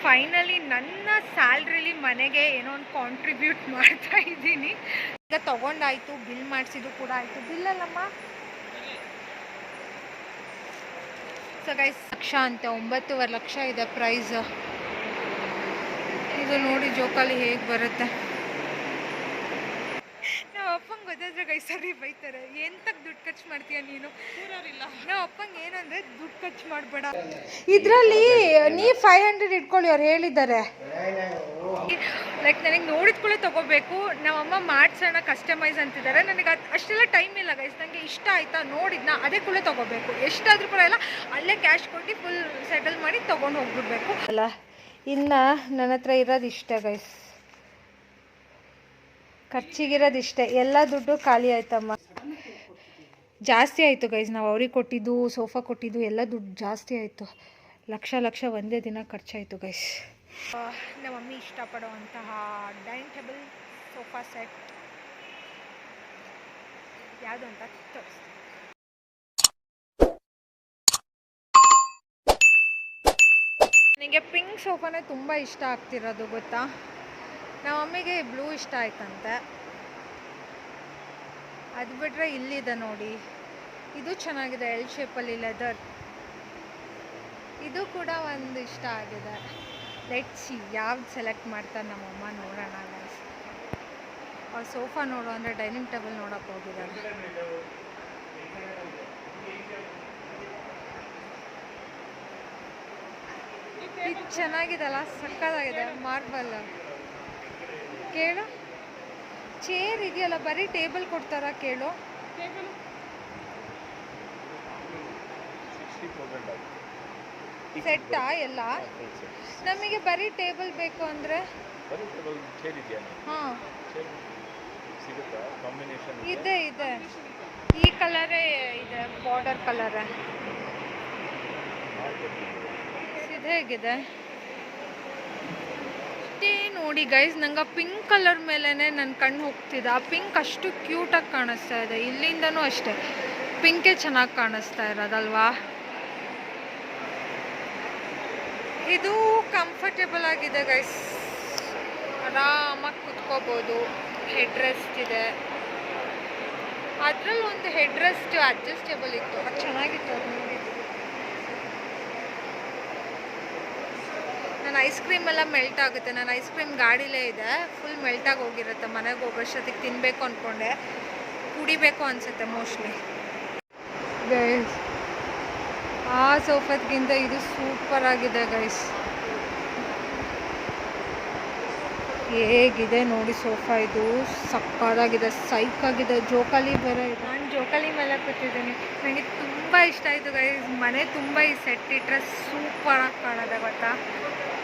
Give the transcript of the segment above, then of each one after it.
Finally ನನ್ನ ಸ್ಯಾಲ್ರಿಲಿ ಮನೆಗೆ ಏನೋ ಒಂದು ಕಾಂಟ್ರಿಬ್ಯೂಟ್ ಮಾಡ್ತಾ ಇದ್ದೀನಿ. ಈಗ ತೊಗೊಂಡಾಯಿತು, ಬಿಲ್ ಮಾಡಿಸಿದ್ದು ಕೂಡ ಆಯಿತು. ಬಿಲ್ಲಲ್ಲಮ್ಮ. ಸೊ ಗೈಸ್, ಲಕ್ಷ ಅಂತೆ, 9.5 ಲಕ್ಷ ಇದೆ ಪ್ರೈಸ್. ಇದು ನೋಡಿ ಜೋಕಾಲಿ ಹೇಗೆ ಬರುತ್ತೆ. ನಾವು ಅಪ್ಪಂಗೆ ಗೊತ್ತಾದ್ರೆ ಗೈಸ್ ಸರಿ ಬೈತಾರೆ, ಎಂತಕ್ಕೆ ದುಡ್ಡು ಖರ್ಚು ಮಾಡ್ತೀಯ ನೀನು. ನಾವು ಅಪ್ಪಂಗೆ ಏನಂದರೆ ದುಡ್ಡು ಖರ್ಚು ಮಾಡಬೇಡ. ಇದರಲ್ಲಿ ನೀವು 500 ಇಟ್ಕೊಳ್ಳಿ, ಅವ್ರು ಹೇಳಿದ್ದಾರೆ. ಲೈಕ್ ನನಗೆ ನೋಡಿದ ಕೂಡ ತೊಗೋಬೇಕು. ನಮ್ಮಮ್ಮ ಮಾಡ್ಸೋಣ ಕಸ್ಟಮೈಸ್ ಅಂತಿದ್ದಾರೆ. ನನಗೆ ಅಷ್ಟೆಲ್ಲ ಟೈಮ್ ಇಲ್ಲ ಗೈಸ್. ನನಗೆ ಇಷ್ಟ ಆಯಿತಾ, ನೋಡಿದ್ನ ಅದೇ ಕೂಡ ತೊಗೋಬೇಕು. ಎಷ್ಟಾದರೂ ಕೂಡ ಇಲ್ಲ, ಅಲ್ಲೇ ಕ್ಯಾಶ್ ಕೊಟ್ಟು ಫುಲ್ ಸೆಟಲ್ ಮಾಡಿ ತೊಗೊಂಡು ಹೋಗ್ಬಿಡ್ಬೇಕು ಅಲ್ಲ. ಇನ್ನು ನನ್ನ ಹತ್ರ ಇರೋದು ಇಷ್ಟೇ ಗೈಸ್, ಖರ್ಚಿಗಿರೋದು ಇಷ್ಟೇ. ಎಲ್ಲ ದುಡ್ಡು ಖಾಲಿ ಆಯ್ತಮ್ಮ. ಜಾಸ್ತಿ ಆಯಿತು ಗೈಸ್. ನಾವು ಅವ್ರಿಗೆ ಕೊಟ್ಟಿದ್ದು, ಸೋಫಾ ಕೊಟ್ಟಿದ್ದು ಎಲ್ಲ ದುಡ್ಡು ಜಾಸ್ತಿ ಆಯಿತು. ಲಕ್ಷ ಒಂದೇ ದಿನ ಖರ್ಚಾಯಿತು ಗೈಸ್. ನಮ್ಮ ಮಮ್ಮಿ ಇಷ್ಟಪಡುವಂತಹ ಡೈನಿಂಗ್ ಟೇಬಲ್ ಸೋಫಾ ಸೆಟ್ ಯಾವುದು ಅಂತ ತೋರಿಸ್ತೀನಿ. ನನಗೆ ಪಿಂಕ್ ಸೋಫಾನೇ ತುಂಬ ಇಷ್ಟ ಆಗ್ತಿರೋದು ಗೊತ್ತಾ. ನಮ್ಮ ಮಮ್ಮಿಗೆ ಬ್ಲೂ ಇಷ್ಟ ಆಯ್ತಂತೆ. ಅದು ಬಿಟ್ಟರೆ ಇಲ್ಲಿದೆ ನೋಡಿ, ಇದು ಚೆನ್ನಾಗಿದೆ, ಎಲ್ ಶೇಪಲ್ಲಿ ಲೆದರ್. ಇದು ಕೂಡ ಒಂದು ಇಷ್ಟ ಆಗಿದೆ. ಲೆಟ್ಸ್ ಸಿ ಯಾವ್ದು ಸೆಲೆಕ್ಟ್ ಮಾಡ್ತಾರೆ ನಮ್ಮಮ್ಮ, ನೋಡೋಣ ಗೈಸ್. ಅವ್ರು ಸೋಫಾ ನೋಡು ಅಂದರೆ ಡೈನಿಂಗ್ ಟೇಬಲ್ ನೋಡೋಕೆ ಹೋಗಿದ್ದಾರೆ. ಇದು ಚೆನ್ನಾಗಿದೆಲ್ಲ, ಸಕ್ಕತ್ತಾಗಿದೆ, ಮಾರ್ಬಲ್. ಕೇಳು, ಚೇರ್ ಇದೆಯಲ್ಲ, ಬರೀ ಟೇಬಲ್ ಕೊಡ್ತಾರಾ ಕೇಳು. ಸೆಟ್ಟಾ ಎಲ್ಲ? ನಮಗೆ ಬರೀ ಟೇಬಲ್ ಬೇಕು ಅಂದರೆ ಹಾಂ ಇದೆ ಇದೆ. ಈ ಕಲರೇ ಇದೆ, ಬಾರ್ಡರ್ ಕಲರೇ. ಇದು ಹೇಗಿದೆ ಅಷ್ಟೇ ನೋಡಿ ಗೈಸ್. ನಂಗೆ ಪಿಂಕ್ ಕಲರ್ ಮೇಲೇ ನನ್ನ ಕಣ್ಣು ಹೋಗ್ತಿದೆ. ಆ ಪಿಂಕ್ ಅಷ್ಟು ಕ್ಯೂಟಾಗಿ ಕಾಣಿಸ್ತಾ ಇದೆ. ಇಲ್ಲಿಂದನೂ ಅಷ್ಟೇ ಪಿಂಕೇ ಚೆನ್ನಾಗಿ ಕಾಣಿಸ್ತಾ ಇರೋದಲ್ವಾ. ಇದು ಕಂಫರ್ಟೇಬಲ್ ಆಗಿದೆ ಗೈಸ್, ಆರಾಮಾಗಿ ಕುತ್ಕೋಬೋದು. ಹೆಡ್ ರೆಸ್ಟ್ ಇದೆ. ಅದರಲ್ಲಿ ಒಂದು ಹೆಡ್ ರೆಸ್ಟ್ ಅಡ್ಜಸ್ಟೇಬಲ್ ಇತ್ತು, ಅದು ಚೆನ್ನಾಗಿತ್ತು. ಅದು ನೋಡಿದ್ದು ನನ್ನ ಐಸ್ ಕ್ರೀಮ್ ಎಲ್ಲ ಮೆಲ್ಟ್ ಆಗುತ್ತೆ. ನನ್ನ ಐಸ್ ಕ್ರೀಮ್ ಗಾಡಿಲೇ ಇದೆ, ಫುಲ್ ಮೆಲ್ಟಾಗಿ ಹೋಗಿರುತ್ತೆ. ಮನೆಗೆ ಹೋಗೋಷ್ಟೊತ್ತಿಗೆ ತಿನ್ನಬೇಕು ಅಂದ್ಕೊಂಡೆ, ಕುಡಿಬೇಕು ಅನಿಸುತ್ತೆ ಮೋಸ್ಟ್ಲಿ ಗೈಸ್. ಆ ಸೋಫಾದ್ಗಿಂತ ಇದು ಸೂಪರ್ ಆಗಿದೆ ಗೈಸ್. ಹೇಗಿದೆ ನೋಡಿ ಸೋಫಾ, ಇದು ಸಕ್ಕತ್ತಾಗಿದೆ, ಸೈಕಾಗಿದೆ. ಜೋಕಾಲಿ ಬೇರೆ ಇದೆ. ನಾನು ಜೋಕಾಲಿ ಮೇಲೆ ಕೂತಿದ್ದೀನಿ. ನನಗೆ ತುಂಬ ಇಷ್ಟ ಆಯಿತು ಗೈಸ್. ಮನೆ ತುಂಬ ಈ ಸೆಟ್ ಇಟ್ಟರೆ ಸೂಪರಾಗಿ ಕಾಣೋದೆ ಗೊತ್ತಾ.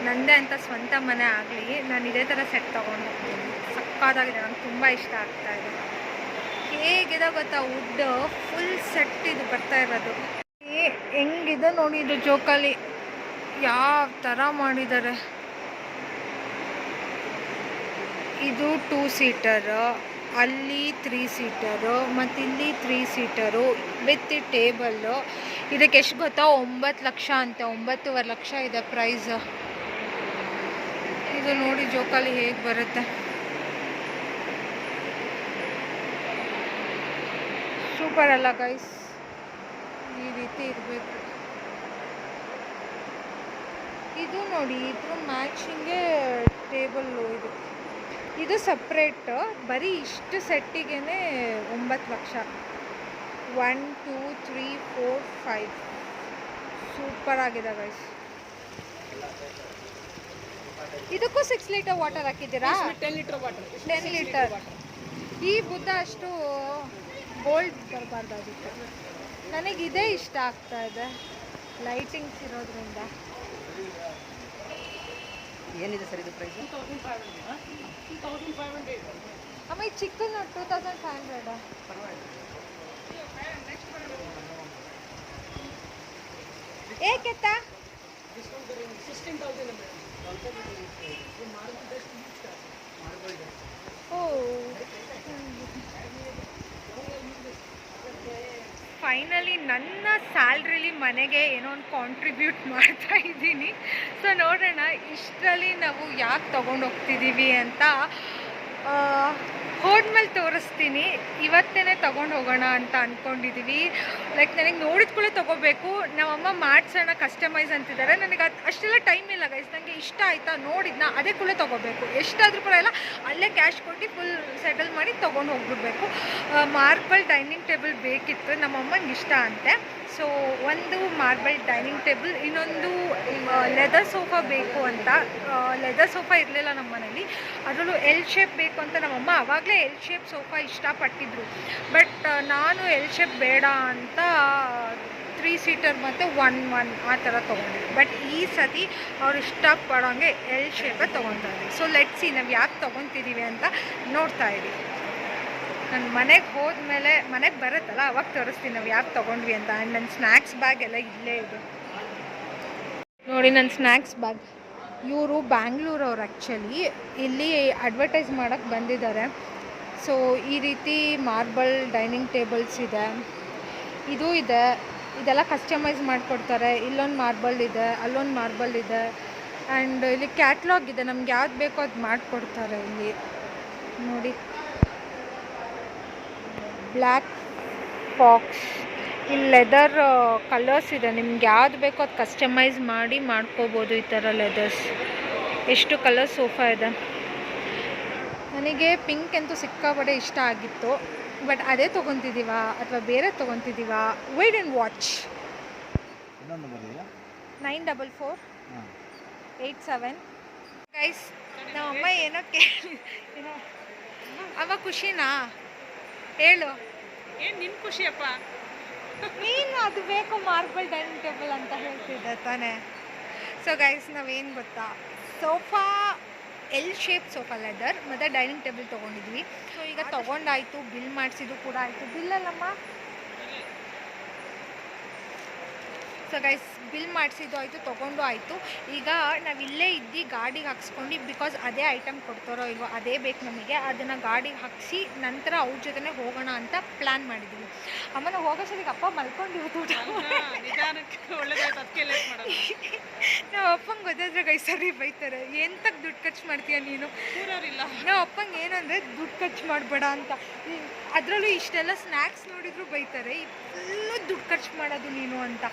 ನನ್ನದೇ ಅಂತ ಸ್ವಂತ ಮನೆ ಆಗಲಿ, ನಾನು ಇದೇ ಥರ ಸೆಟ್ ತೊಗೊಂಡು ಹೋಗ್ತೀನಿ. ಸಕ್ಕತ್ತಾಗಿದೆ, ನಂಗೆ ತುಂಬ ಇಷ್ಟ ಆಗ್ತಾಯಿದೆ. ಹೇಗಿದೆ ಗೊತ್ತಾ, ವುಡ್ ಫುಲ್ ಸೆಟ್ ಇದು ಬರ್ತಾ ಇರೋದು. ಹೆಂಗಿದೆ ನೋಡಿ ಇದು ಜೋಕಾಲಿ, ಯಾವ ಥರ ಮಾಡಿದ್ದಾರೆ. ಇದು 2 ಸೀಟರು, ಅಲ್ಲಿ 3 ಸೀಟರು, ಮತ್ತು ಇಲ್ಲಿ 3 ಸೀಟರು ವಿತ್ ಟೇಬಲ್ಲು. ಇದಕ್ಕೆ ಎಷ್ಟು ಗೊತ್ತಾ, 9 ಲಕ್ಷ ಅಂತೆ, 9.5 ಲಕ್ಷ ಇದೆ ಪ್ರೈಸ್. ಇದು ನೋಡಿ ಜೋಕಾಲಿ ಹೇಗೆ ಬರುತ್ತೆ. ಸೂಪರ್ ಅಲ್ಲ ಗೈಸ್, ಈ ರೀತಿ ಇರಬೇಕು. ಇದು ನೋಡಿ, ಇದ್ರ ಮ್ಯಾಚಿಂಗೇ ಟೇಬಲ್ಲು. ಇದು ಸಪ್ರೇಟ್, ಬರೀ ಇಷ್ಟು ಸೆಟ್ಟಿಗೆ 9 ಲಕ್ಷ. 1 2 3 4 5 ಸೂಪರ್ ಆಗಿದೆ ಗೈಸ್. ಇದಕ್ಕೂ 6 ಲೀಟರ್ ವಾಟರ್ ಹಾಕಿದ್ದೀರಾ? 10 ಲೀಟರ್ ವಾಟರ್. 10 ಲೀಟರ್. ಈ ಬುದ್ಧ ಅಷ್ಟು ಗೋಲ್ಡ್ ಬರಬಾರ್ದಾಗಿತ್ತು. ನನಗಿದೇ ಇಷ್ಟ ಆಗ್ತಾ ಇದೆ, ಲೈಟಿಂಗ್ಸ್ ಇರೋದ್ರಿಂದ. ಏನಿದೆ ಸರ್ ಇದು ಪ್ರೈಸ್? 2500. ಅಮ್ಮ ಈ ಚಿಕ್ಕದು 2500. ಏಕೆತ್ತ 16,000. ಓ ಫೈನಲಿ ನನ್ನ ಸ್ಯಾಲ್ರಿಲಿ ಮನೆಗೆ ಏನೋ ಒಂದು ಕಾಂಟ್ರಿಬ್ಯೂಟ್ ಮಾಡ್ತಾ ಇದ್ದೀನಿ. ಸೊ ನೋಡೋಣ ಇಷ್ಟರಲ್ಲಿ ನಾವು ಯಾಕೆ ತೊಗೊಂಡು ಹೋಗ್ತಿದ್ದೀವಿ ಅಂತ ಹೋದ್ಮೇಲೆ ತೋರಿಸ್ತೀನಿ. ಇವತ್ತೇ ತೊಗೊಂಡು ಹೋಗೋಣ ಅಂತ ಅಂದ್ಕೊಂಡಿದ್ದೀವಿ. ಲೈಕ್ ನನಗೆ ನೋಡಿದ ಕೂಡ ತೊಗೋಬೇಕು. ನಮ್ಮಮ್ಮ ಮಾಡ್ಸೋಣ ಕಸ್ಟಮೈಸ್ ಅಂತಿದ್ದಾರೆ. ನನಗೆ ಅದು ಅಷ್ಟೆಲ್ಲ ಟೈಮ್ ಇಲ್ಲ ಗೈಸ್. ನನಗೆ ಇಷ್ಟ ಆಯಿತಾ ನೋಡಿದ್ನ ಅದೇ ಕೂಡ ತೊಗೋಬೇಕು. ಎಷ್ಟಾದರೂ ಕೂಡ ಇಲ್ಲ, ಅಲ್ಲೇ ಕ್ಯಾಶ್ ಕೊಟ್ಟು ಫುಲ್ ಸೆಟಲ್ ಮಾಡಿ ತೊಗೊಂಡು ಹೋಗ್ಬಿಡ್ಬೇಕು. ಮಾರ್ಬಲ್ ಡೈನಿಂಗ್ ಟೇಬಲ್ ಬೇಕಿತ್ತು, ನಮ್ಮಮ್ಮಂಗೆ ಇಷ್ಟ ಅಂತೆ. ಸೊ ಒಂದು ಮಾರ್ಬಲ್ ಡೈನಿಂಗ್ ಟೇಬಲ್, ಇನ್ನೊಂದು ಲೆದರ್ ಸೋಫಾ ಬೇಕು ಅಂತ. ಲೆದರ್ ಸೋಫಾ ಇರಲಿಲ್ಲ ನಮ್ಮ ಮನೇಲಿ, ಅದರಲ್ಲೂ ಎಲ್ ಶೇಪ್ ಬೇಕು ಅಂತ ನಮ್ಮಮ್ಮ ಆವಾಗಲೇ ಎಲ್ ಶೇಪ್ ಸೋಫಾ ಇಷ್ಟಪಟ್ಟಿದ್ರು. ಬಟ್ ನಾನು ಎಲ್ ಶೇಪ್ ಬೇಡ ಅಂತ 3 ಸೀಟರ್ ಮತ್ತು 1 ಆ ಥರ ತೊಗೊಂಡೆ. ಬಟ್ ಈ ಸತಿ ಅವ್ರು ಇಷ್ಟಪಡೋಂಗೆ ಎಲ್ ಶೇಪೇ ತೊಗೊತಾರೆ. ಸೊ ಲೆಟ್ಸಿ ನಾವು ಯಾಕೆ ತೊಗೊತಿದ್ದೀವಿ ಅಂತ ನೋಡ್ತಾ ಇದ್ದೀವಿ. ನನ್ನ ಮನೆಗೆ ಹೋದ್ಮೇಲೆ ಮನೆಗೆ ಬರುತ್ತಲ್ಲ ಅವಾಗ ತೋರಿಸ್ತೀನಿ ನಾವು ಯಾಕೆ ತೊಗೊಂಡ್ವಿ ಅಂತ. ಆ್ಯಂಡ್ ನನ್ನ ಸ್ನ್ಯಾಕ್ಸ್ ಬ್ಯಾಗ್ ಎಲ್ಲ ಇಲ್ಲೇ ಇದೆ ನೋಡಿ. ನನ್ನ ಸ್ನ್ಯಾಕ್ಸ್ ಬ್ಯಾಗ್ ಇವರು ಬ್ಯಾಂಗ್ಳೂರವ್ರು ಆ್ಯಕ್ಚುಲಿ ಇಲ್ಲಿ ಅಡ್ವರ್ಟೈಸ್ ಮಾಡೋಕ್ಕೆ ಬಂದಿದ್ದಾರೆ. ಸೊ ಈ ರೀತಿ ಮಾರ್ಬಲ್ ಡೈನಿಂಗ್ ಟೇಬಲ್ಸ್ ಇದೆ, ಇದು ಇದೆ, ಇದೆಲ್ಲ ಕಸ್ಟಮೈಸ್ ಮಾಡಿಕೊಡ್ತಾರೆ. ಇಲ್ಲೊಂದು ಮಾರ್ಬಲ್ ಇದೆ, ಅಲ್ಲೊಂದು ಮಾರ್ಬಲ್ ಇದೆ, ಆ್ಯಂಡ್ ಇಲ್ಲಿ ಕ್ಯಾಟ್ಲಾಗ್ ಇದೆ. ನಮ್ಗೆ ಯಾವ್ದು ಬೇಕೋ ಅದು ಮಾಡಿಕೊಡ್ತಾರೆ ಇಲ್ಲಿ ನೋಡಿ. ಬ್ಲ್ಯಾಕ್ ಫಾಕ್ಸ್, ಇಲ್ಲಿ ಲೆದರ್ ಕಲರ್ಸ್ ಇದೆ, ನಿಮ್ಗೆ ಯಾವ್ದು ಬೇಕೋ ಅದು ಕಸ್ಟಮೈಸ್ ಮಾಡಿ ಮಾಡ್ಕೋಬೋದು. ಈ ಥರ ಲೆದರ್ಸ್ ಎಷ್ಟು ಕಲರ್ ಸೋಫಾ ಇದೆ. ನನಗೆ ಪಿಂಕ್ ಅಂತೂ ಸಿಕ್ಕಾಪಟ್ಟೆ ಇಷ್ಟ ಆಗಿತ್ತು. ಬಟ್ ಅದೇ ತೊಗೊತಿದ್ದೀವಾ ಅಥವಾ ಬೇರೆ ತೊಗೊತಿದ್ದೀವಾ? Wait and watch. 94487 ಗೈಸ್. ನಮ್ಮಮ್ಮ ಏನೋ ಏನೋ ಅವ ಖುಷಿನಾ ಹೇಳು. ಏನು ನಿನ್ನ ಖುಷಿಯಪ್ಪ? ನೀನು ಅದು ಬೇಕು ಮಾರ್ಬಲ್ ಡೈನಿಂಗ್ ಟೇಬಲ್ ಅಂತ ಹೇಳ್ತಿದ್ದೆ ತಾನೇ. ಸೊ ಗೈಸ್ ನಾವೇನು ಗೊತ್ತಾ, sofa L shape sofa leather ಮತ್ತು ಡೈನಿಂಗ್ ಟೇಬಲ್ ತೊಗೊಂಡಿದ್ವಿ. ಸೊ ಈಗ ತೊಗೊಂಡಾಯಿತು, ಬಿಲ್ ಮಾಡಿಸಿದ್ದು ಕೂಡ ಆಯಿತು. ಬಿಲ್ಲಲ್ಲಮ್ಮ. ಸೊ ಗೈಸ್ ಬಿಲ್ ಮಾಡಿಸಿದ್ದು ಆಯಿತು, ತೊಗೊಂಡು ಆಯಿತು. ಈಗ ನಾವು ಇಲ್ಲೇ ಇದ್ದು ಗಾಡಿಗೆ ಹಾಕ್ಸ್ಕೊಂಡು, ಬಿಕಾಸ್ ಅದೇ ಐಟಮ್ ಕೊಡ್ತಾರೋ ಇಲ್ವೋ ಅದೇ ಬೇಕು ನಮಗೆ, ಅದನ್ನು ಗಾಡಿಗೆ ಹಾಕಿಸಿ ನಂತರ ಅವ್ರ ಜೊತೆ ಹೋಗೋಣ ಅಂತ ಪ್ಲ್ಯಾನ್ ಮಾಡಿದ್ದೀವಿ. ಅಮ್ಮನ ಹೋಗೋಷ್ಟೊತ್ತಿಗೆ ಅಪ್ಪ ಮಲ್ಕೊಂಡಿರೋದು. ನಾವು ಅಪ್ಪಂಗೆ ಗೊತ್ತಾದ್ರೆ ಗೈ ಸರಿ ಬೈತಾರೆ, ಎಂತಕ್ಕೆ ದುಡ್ಡು ಖರ್ಚು ಮಾಡ್ತೀಯ ನೀನು. ನಾವು ಅಪ್ಪಂಗೆ ಏನಂದರೆ ದುಡ್ಡು ಖರ್ಚು ಮಾಡಬೇಡ ಅಂತ. ಅದರಲ್ಲೂ ಇಷ್ಟೆಲ್ಲ ಸ್ನ್ಯಾಕ್ಸ್ ನೋಡಿದ್ರು ಬೈತಾರೆ, ಫುಲ್ಲು ದುಡ್ಡು ಖರ್ಚು ಮಾಡೋದು ನೀನು ಅಂತ.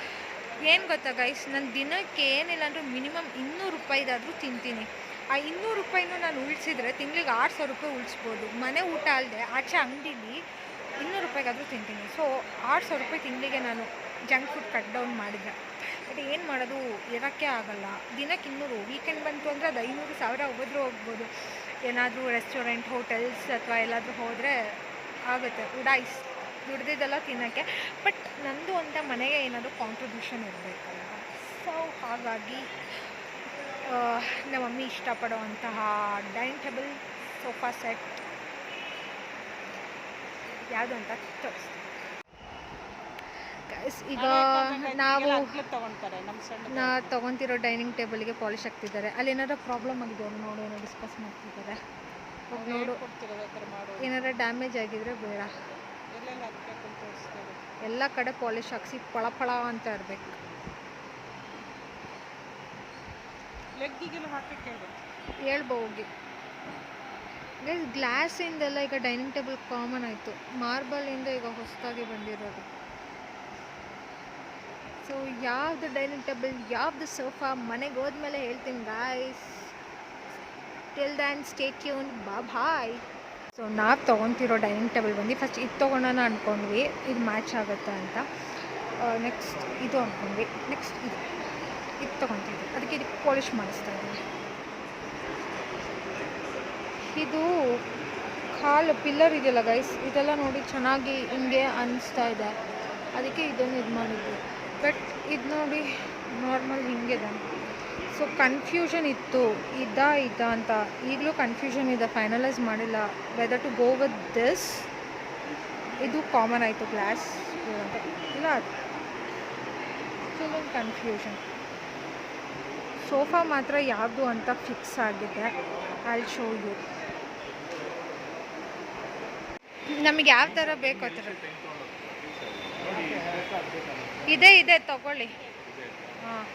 ಏನು ಗೊತ್ತಾ ಗೈಸ್, ನನ್ನ ದಿನಕ್ಕೆ ಏನಿಲ್ಲ ಅಂದರೂ ಮಿನಿಮಮ್ 200 ರೂಪಾಯಿದಾದರೂ ತಿಂತೀನಿ. ಆ 200 ರೂಪಾಯಿನೂ ನಾನು ಉಳಿಸಿದ್ರೆ ತಿಂಗಳಿಗೆ 6,000 ರೂಪಾಯಿ ಉಳಿಸ್ಬೋದು. ಮನೆ ಊಟ ಅಲ್ಲದೆ ಆಚೆ ಅಂಗಡೀಲಿ 200 ರೂಪಾಯಿಗಾದರೂ ತಿಂತೀನಿ. ಸೊ 6,000 ರೂಪಾಯಿ ತಿಂಗಳಿಗೆ ನಾನು ಜಂಕ್ ಫುಡ್ ಕಟ್ ಡೌನ್ ಮಾಡಿದೆ. ಬಟ್ ಏನು ಮಾಡೋದು, ಇರೋಕ್ಕೆ ಆಗೋಲ್ಲ. ದಿನಕ್ಕೆ 200, ವೀಕೆಂಡ್ ಬಂತು ಅಂದರೆ ಅದು 500,000 ಹೋಗ್ಬೋದು. ಏನಾದರೂ ರೆಸ್ಟೋರೆಂಟ್, ಹೋಟೆಲ್ಸ್ ಅಥವಾ ಎಲ್ಲಾದರೂ ಹೋದರೆ ಆಗುತ್ತೆ ಉಡಾಯಿಸ್ ದುಡ್ದಿದ್ದೆಲ್ಲ ತಿನ್ನೋಕ್ಕೆ. ಬಟ್ ನಂದು ಅಂತ ಮನೆಗೆ ಏನಾದರೂ ಕಾಂಟ್ರಿಬ್ಯೂಷನ್ ಇರಬೇಕಲ್ಲ. ಸೊ ಹಾಗಾಗಿ ನಮ್ಮ ಮಮ್ಮಿ ಇಷ್ಟಪಡುವಂತಹ ಡೈನಿಂಗ್ ಟೇಬಲ್ ಸೋಫಾ ಸೆಟ್ ಯಾವುದು ಅಂತ ತೋರಿಸ್ತೀನಿ. ಈಗ ನಾವು ತೊಗೊತಿರೋ ಡೈನಿಂಗ್ ಟೇಬಲ್ಗೆ ಪಾಲಿಶ್ ಆಗ್ತಿದ್ದಾರೆ. ಅಲ್ಲಿ ಏನಾದ್ರು ಪ್ರಾಬ್ಲಮ್ ಆಗಿದೆ ಅವ್ರು ನೋಡು, ಏನೋ ಡಿಸ್ಕಸ್ ಮಾಡ್ತಿದ್ದಾರೆ. ನೋಡು ಏನಾದ್ರು ಡ್ಯಾಮೇಜ್ ಆಗಿದ್ರೆ ಬೇಡ, ಎಲ್ಲ ಕಡೆ ಪಾಲಿಶ್ ಹಾಕ್ಸಿ ಪಳ ಪಳ ಅಂತ ಇರಬೇಕು. ಹೇಳ್ಬೋಗಿ ಗ್ಲಾಸಿಂದೆಲ್ಲ ಈಗ ಡೈನಿಂಗ್ ಟೇಬಲ್ ಕಾಮನ್ ಆಯಿತು. ಮಾರ್ಬಲಿಂದ ಈಗ ಹೊಸದಾಗಿ ಬಂದಿರೋದು. ಸೊ ಯಾವ್ದು ಡೈನಿಂಗ್ ಟೇಬಲ್, ಯಾವ್ದು ಸೋಫಾ ಮನೆಗೆ ಹೋದ್ಮೇಲೆ ಹೇಳ್ತೀನಿ guys. Till then stay tune, bye. So ನಾವು ತೊಗೊತಿರೋ ಡೈನಿಂಗ್ ಟೇಬಲ್ ಬಂದು ಫಸ್ಟ್ ಇದು ತೊಗೊಳೋಣ ಅಂದ್ಕೊಂಡ್ವಿ, ಇದು ಮ್ಯಾಚ್ ಆಗುತ್ತೆ ಅಂತ. ನೆಕ್ಸ್ಟ್ ಇದು ಅಂದ್ಕೊಂಡ್ವಿ, ನೆಕ್ಸ್ಟ್ ಇದು ತೊಗೊತಿದ್ವಿ. ಅದಕ್ಕೆ ಇದಕ್ಕೆ ಪಾಲಿಶ್ ಮಾಡಿಸ್ತಾ ಇದ್ದೀವಿ. ಇದು ಕಾಲು ಪಿಲ್ಲರ್ ಇದೆಯಲ್ಲ ಗೈಸ್, ಇದೆಲ್ಲ ನೋಡಿ ಚೆನ್ನಾಗಿ ಹಿಂಗೆ ಅನಿಸ್ತಾ ಇದೆ, ಅದಕ್ಕೆ ಇದನ್ನು ಇದು ಮಾಡಿದ್ವಿ. ಬಟ್ ಇದು ನೋಡಿ ನಾರ್ಮಲ್ ಹಿಂಗಿದೆ. ಸೊ ಕನ್ಫ್ಯೂಷನ್ ಇತ್ತು, ಇದ್ದ ಅಂತ. ಈಗಲೂ ಕನ್ಫ್ಯೂಷನ್ ಇದೆ, ಫೈನಲೈಸ್ ಮಾಡಿಲ್ಲ whether to go with this. ಇದು ಕಾಮನ್ ಆಯಿತು ಗ್ಲಾಸ್ ಇಲ್ಲ, ಫುಲ್ ಕನ್ಫ್ಯೂಷನ್. ಸೋಫಾ ಮಾತ್ರ ಯಾವುದು ಅಂತ ಫಿಕ್ಸ್ ಆಗಿದೆ. I show you. ನಮಗೆ ಯಾವ ಥರ ಬೇಕು ಆ ಥರ ಇದೆ ತಗೊಳ್ಳಿ. ಹಾಂ,